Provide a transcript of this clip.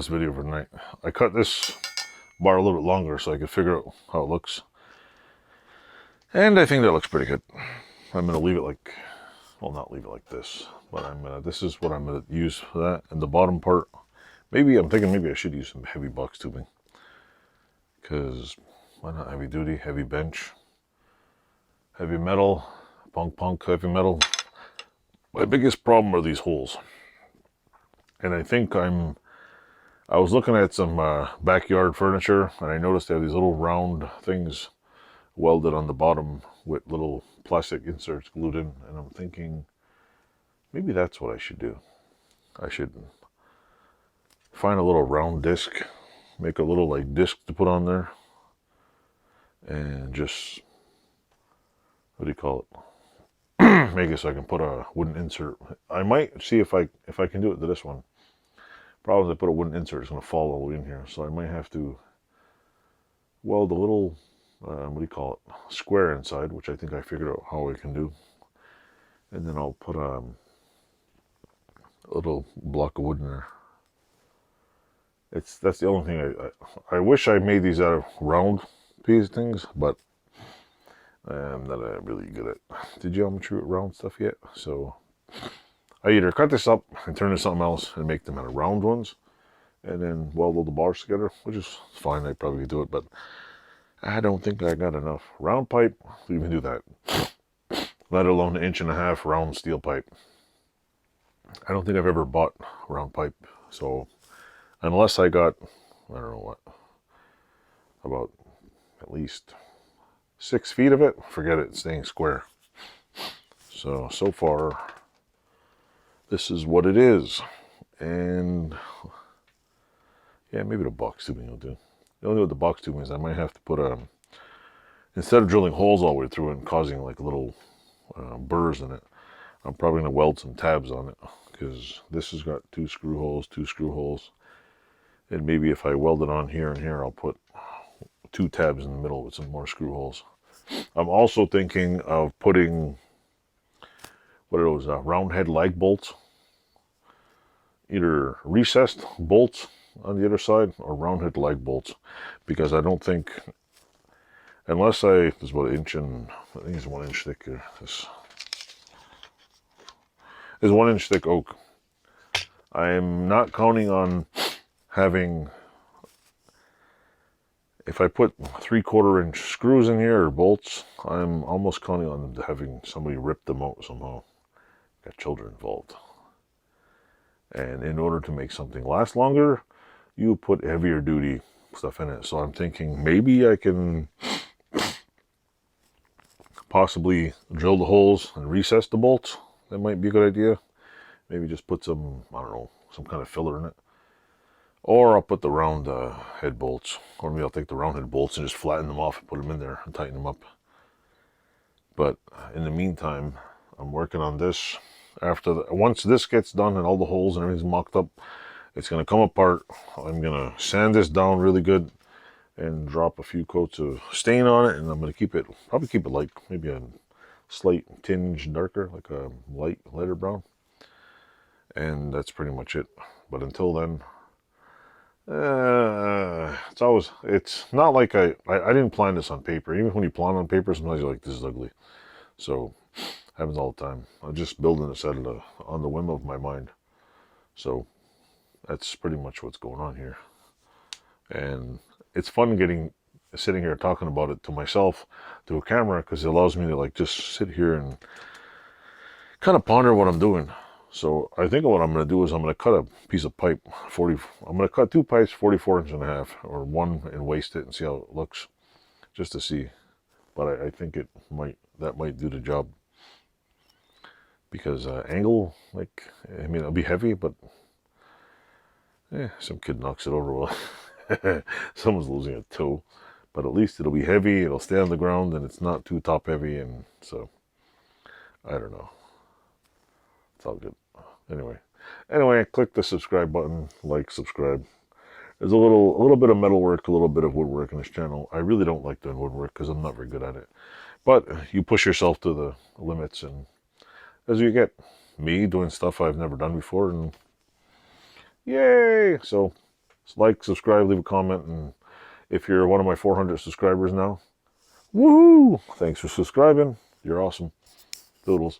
last video for tonight. I cut this bar a little bit longer so I could figure out how it looks. And I think that looks pretty good. I'm going to leave it like, well, not leave it like this, but this is what I'm going to use for that. And the bottom part, maybe I'm thinking maybe I should use some heavy box tubing. Because why not heavy duty, heavy bench, heavy metal, punk, heavy metal. My biggest problem are these holes. And I think I was looking at some backyard furniture, and I noticed they have these little round things welded on the bottom with little plastic inserts glued in, and I'm thinking maybe that's what I should do. I should find a little round disc, make a little like disc to put on there, and just, what do you call it? Make it so I can put a wooden insert. I might see if I can do it to this one. Problem is I put a wooden insert, it's going to fall all the way in here, so I might have to weld a little, what do you call it, square inside, which I think I figured out how I can do. And then I'll put a little block of wood in there. That's the only thing I wish I made these out of round piece things, but I'm not really good at geometry with round stuff yet. So I either cut this up and turn it into something else and make them out of round ones, and then weld all the bars together, which is fine. I probably do it, but I don't think I got enough round pipe to even do that, let alone an 1.5 inch round steel pipe. I don't think I've ever bought round pipe, so unless I got, I don't know what, about at least 6 feet of it, forget it, it's staying square. So far, this is what it is. And yeah, maybe the box tubing will do. The only thing with the box tubing is I might have to put instead of drilling holes all the way through it and causing like little burrs in it, I'm probably going to weld some tabs on it, because this has got 2 screw holes. And maybe if I weld it on here and here, I'll put 2 tabs in the middle with some more screw holes. I'm also thinking of putting, what are those, round head lag bolts? Either recessed bolts on the other side or round head lag bolts, because I don't think, unless this is about 1 inch and, I think it's 1 inch thick here. This is 1 inch thick oak. I'm not counting on having, if I put 3/4 inch screws in here or bolts, I'm almost counting on having somebody rip them out somehow. Got children involved. And in order to make something last longer, you put heavier duty stuff in it. So I'm thinking maybe I can possibly drill the holes and recess the bolts. That might be a good idea. Maybe just put some, I don't know, some kind of filler in it. Or I'll put the round head bolts. Or maybe I'll take the round head bolts and just flatten them off and put them in there and tighten them up. But in the meantime, I'm working on this. Once this gets done and all the holes and everything's mocked up, it's going to come apart. I'm going to sand this down really good and drop a few coats of stain on it, and I'm going to probably keep it light, maybe a slight tinge darker, like a lighter brown. And that's pretty much it. But until then, it's not like I didn't plan this on paper. Even when you plan on paper, sometimes you're like, this is ugly. So happens all the time. I'm just building this on the whim of my mind. So that's pretty much what's going on here. And it's fun sitting here talking about it to myself, to a camera, because it allows me to like just sit here and kind of ponder what I'm doing. So I think what I'm going to do is I'm going to cut a piece of pipe, I'm going to cut 2 pipes 44 1/2 inches, or one, and waste it and see how it looks, just to see. But I think that might do the job. Because angle, like, I mean, it'll be heavy, but some kid knocks it over. Well, someone's losing a toe, but at least it'll be heavy. It'll stay on the ground, and it's not too top heavy, and so I don't know. It's all good. Anyway, click the subscribe button, like, subscribe. There's a little bit of metalwork, a little bit of woodwork in this channel. I really don't like doing woodwork because I'm not very good at it. But you push yourself to the limits, and as you get me doing stuff I've never done before, and yay! So like, subscribe, leave a comment, and if you're one of my 400 subscribers now, woohoo! Thanks for subscribing. You're awesome. Doodles.